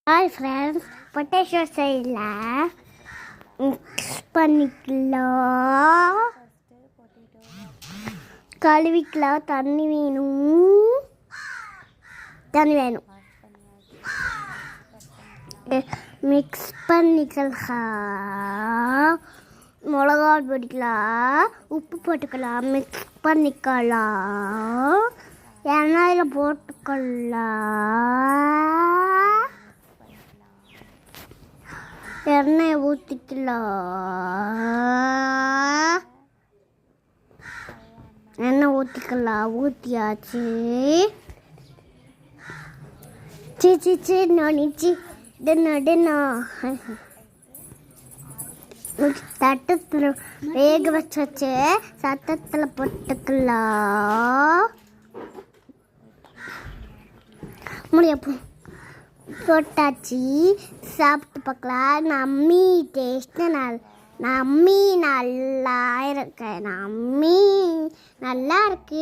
Hi friends, potato செய்யலாம். Mix பண்ணிக்கலாம். கழுவிக்கலாம். தண்ணி வேணும். மிக்ஸ் பண்ணிக்கலாம். மிளகா பொடிக்கலாம், உப்பு போட்டுக்கலாம். மிக்ஸ் பண்ணிக்கலாம். எண்ணெயில் போட்டுக்கலாம். எண்ணெயை ஊற்றிக்கலாம். எண்ணெய் ஊற்றியாச்சு. தட்டத்தில் வேக வச்சு சத்தத்தில் போட்டுக்கலாம். போட்டாச்சு. சாப்பிட்டு பார்க்கலாம். நம்மி டேஸ்ட்டு நல்லா இருக்கு. நல்லா இருக்கு.